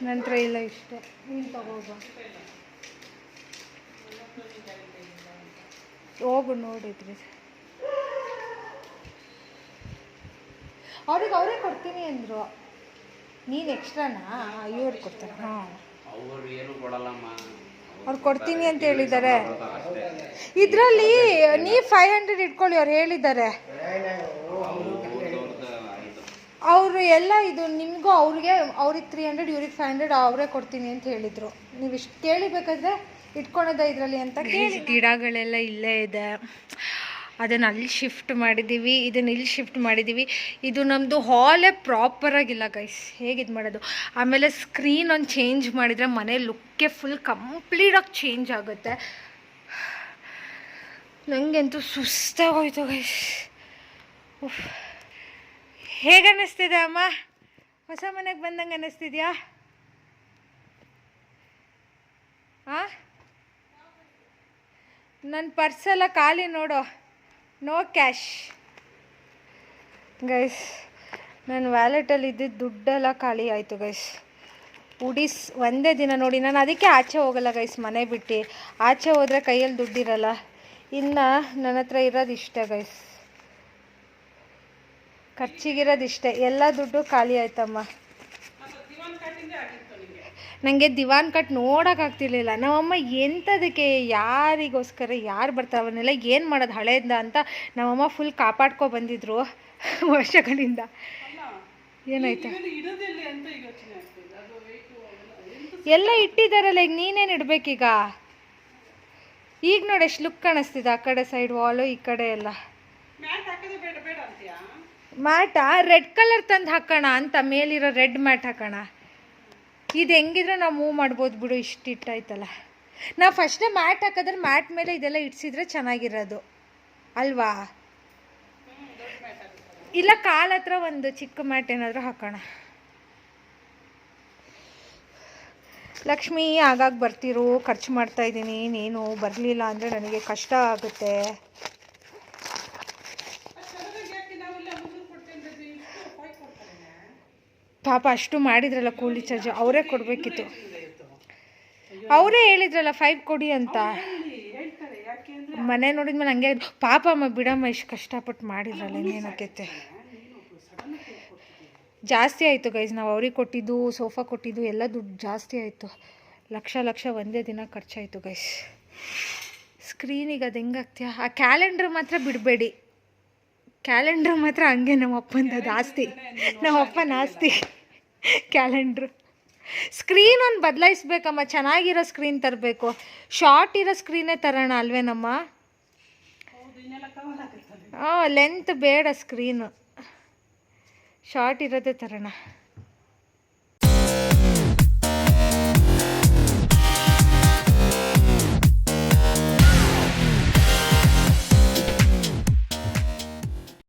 ನಂತರ ಇಲ್ಲ ಇಷ್ಟೇ. ನೀನು ತಗೋಬ, ಹೋಗು ನೋಡಿದ್ರಿ. ಅವರೇ ಕೊಡ್ತೀನಿ ಅಂದರು. ನೀನು ಎಕ್ಸ್ಟ್ರಾನಾ? ಇವ್ರು ಕೊಡ್ತಾರೆ. ಹಾಂ, ಅವ್ರು ಕೊಡ್ತೀನಿ ಅಂತ ಹೇಳಿದ್ದಾರೆ. ಇದರಲ್ಲಿ ನೀವು 500 ಇಟ್ಕೊಳ್ಳಿ, ಅವ್ರು ಹೇಳಿದ್ದಾರೆ. ಅವರು ಎಲ್ಲ ಇದು ನಿಮಗೂ ಅವ್ರಿಗೆ 300, ಇವ್ರಿಗೆ 500, ಅವರೇ ಕೊಡ್ತೀನಿ ಅಂತ ಹೇಳಿದರು. ನೀವು ಇಷ್ಟು ಕೇಳಿಬೇಕಾದ್ರೆ ಇಟ್ಕೊಳೋದ ಇದರಲ್ಲಿ ಅಂತ ಕೇಳಿ. ಗಿಡಗಳೆಲ್ಲ ಇಲ್ಲೇ ಇದೆ. ಅದನ್ನು ಅಲ್ಲಿ ಶಿಫ್ಟ್ ಮಾಡಿದ್ದೀವಿ, ಇದನ್ನು ಇಲ್ಲಿ ಶಿಫ್ಟ್ ಮಾಡಿದ್ದೀವಿ. ಇದು ನಮ್ಮದು ಹಾಲೇ ಪ್ರಾಪರಾಗಿಲ್ಲ ಗೈಸ್. ಹೇಗೆ ಇದು ಮಾಡೋದು? ಆಮೇಲೆ ಸ್ಕ್ರೀನ್ ಒಂದು ಚೇಂಜ್ ಮಾಡಿದರೆ ಮನೆ ಲುಕ್ಕೇ ಫುಲ್ ಕಂಪ್ಲೀಟಾಗಿ ಚೇಂಜ್ ಆಗುತ್ತೆ. ನನಗಂತೂ ಸುಸ್ತಾಗೋಯ್ತು ಗೈಸ್. ಹೇಗೆ ಅನ್ನಿಸ್ತಿದೆ ಅಮ್ಮ? ಹೊಸ ಮನೆಗೆ ಬಂದಂಗೆ ಅನ್ನಿಸ್ತಿದ್ಯಾ? ಹಾಂ, ನನ್ನ ಪರ್ಸೆಲ್ಲ ಖಾಲಿ ನೋಡು, ನೋ ಕ್ಯಾಶ್ ಗೈಸ್. ನನ್ನ ವ್ಯಾಲೆಟಲ್ಲಿ ಇದ್ದಿದ್ದು ದುಡ್ಡೆಲ್ಲ ಖಾಲಿ ಆಯಿತು ಗೈಸ್. ಉಡೀಸ್ ಒಂದೇ ದಿನ ನೋಡಿ. ನಾನು ಅದಕ್ಕೆ ಆಚೆ ಹೋಗಲ್ಲ ಗೈಸ್, ಮನೆ ಬಿಟ್ಟು. ಆಚೆ ಹೋದರೆ ಕೈಯಲ್ಲಿ ದುಡ್ಡಿರಲ್ಲ. ಇನ್ನು ನನ್ನ ಹತ್ರ ಇರೋದು ಇಷ್ಟೇ ಗೈಸ್, ಖರ್ಚಿಗಿರೋದು ಇಷ್ಟೇ. ಎಲ್ಲ ದುಡ್ಡು ಖಾಲಿ ಆಯ್ತಮ್ಮ. ನನಗೆ ದಿವಾನ್ ಕಟ್ ನೋಡೋಕ್ಕಾಗ್ತಿರ್ಲಿಲ್ಲ. ನಮ್ಮಮ್ಮ ಎಂಥದಕ್ಕೆ, ಯಾರಿಗೋಸ್ಕರ ಯಾರು ಬರ್ತಾರೆ ಅವನ್ನೆಲ್ಲ ಏನು ಮಾಡೋದು ಹಳೇದ ಅಂತ ನಮ್ಮಮ್ಮ ಫುಲ್ ಕಾಪಾಡ್ಕೊ ಬಂದಿದ್ರು ವರ್ಷಗಳಿಂದ. ಏನಾಯ್ತು? ಎಲ್ಲ ಇಟ್ಟಿದ್ದಾರಲ್ಲ, ಈಗ ನೀನೇನು ಇಡಬೇಕೀಗ? ಈಗ ನೋಡಿ ಎಷ್ಟು ಲುಕ್ ಕಾಣಿಸ್ತಿದೆ. ಆ ಕಡೆ ಸೈಡ್ ವಾಲು, ಈ ಕಡೆ ಎಲ್ಲ ಮ್ಯಾಟಾ ರೆಡ್ ಕಲರ್ ತಂದು ಹಾಕೋಣ ಅಂತ. ಮೇಲಿರೋ ರೆಡ್ ಮ್ಯಾಟ್ ಹಾಕೋಣ. ಇದು ಹೆಂಗಿದ್ರೆ ನಾವು ಮೂವ್ ಮಾಡ್ಬೋದು ಬಿಡು. ಇಷ್ಟು ಇಟ್ಟಾಯ್ತಲ್ಲ. ನಾವು ಫಸ್ಟೇ ಮ್ಯಾಟ್ ಹಾಕಿದ್ರೆ ಮ್ಯಾಟ್ ಮೇಲೆ ಇದೆಲ್ಲ ಇಡ್ಸಿದ್ರೆ ಚೆನ್ನಾಗಿರೋದು ಅಲ್ವಾ? ಇಲ್ಲ ಕಾಲ ಹತ್ರ ಒಂದು ಚಿಕ್ಕ ಮ್ಯಾಟ್ ಏನಾದರೂ ಹಾಕೋಣ. ಲಕ್ಷ್ಮಿ ಆಗಾಗ ಬರ್ತಿರು, ಖರ್ಚು ಮಾಡ್ತಾಯಿದ್ದೀನಿ. ನೀನು ಬರಲಿಲ್ಲ ಅಂದರೆ ನನಗೆ ಕಷ್ಟ ಆಗುತ್ತೆ. ಪಾಪ ಅಷ್ಟು ಮಾಡಿದ್ರಲ್ಲ ಕೂಲಿ ಚಾರ್ಜ್, ಅವರೇ ಕೊಡಬೇಕಿತ್ತು. ಅವರೇ ಹೇಳಿದ್ರಲ್ಲ 5 ಕೊಡಿ ಅಂತ. ಮನೆ ನೋಡಿದ್ಮೇಲೆ ಹಂಗೆ ಪಾಪ ಅಮ್ಮ ಬಿಡಮ್ಮ, ಇಷ್ಟು ಕಷ್ಟಪಟ್ಟು ಮಾಡಿದ್ರಲ್ಲ, ಇನ್ನೇನಕ್ಕೈತೆ. ಜಾಸ್ತಿ ಆಯಿತು ಗೈಸ್. ನಾವು ಅವ್ರಿಗೆ ಕೊಟ್ಟಿದ್ದು, ಸೋಫಾ ಕೊಟ್ಟಿದ್ದು ಎಲ್ಲ ದುಡ್ಡು ಜಾಸ್ತಿ ಆಯಿತು. ಲಕ್ಷ ಒಂದೇ ದಿನ ಖರ್ಚಾಯಿತು ಗೈಸ್. ಸ್ಕ್ರೀನಿಗೆ ಅದು ಹೆಂಗಾಗ್ತೀಯ? ಆ ಕ್ಯಾಲೆಂಡ್ರ್ ಮಾತ್ರ ಬಿಡಬೇಡಿ. ಕ್ಯಾಲೆಂಡ್ರ್ ಮಾತ್ರ ಹಂಗೆ ನಮ್ಮ ಅಪ್ಪಂದು, ಅದು ಆಸ್ತಿ. ನಮ್ಮ ಅಪ್ಪನ ಆಸ್ತಿ ಕ್ಯಾಲೆಂಡ್ರು. ಸ್ಕ್ರೀನ್ ಒಂದು ಬದಲಾಯಿಸ್ಬೇಕಮ್ಮ, ಚೆನ್ನಾಗಿರೋ ಸ್ಕ್ರೀನ್ ತರಬೇಕು. ಶಾರ್ಟ್ ಇರೋ ಸ್ಕ್ರೀನೇ ತರೋಣ ಅಲ್ವೇನಮ್ಮ? ಲೆಂತ್ ಬೇಡ, ಸ್ಕ್ರೀನು ಶಾರ್ಟ್ ಇರೋದೇ ತರೋಣ.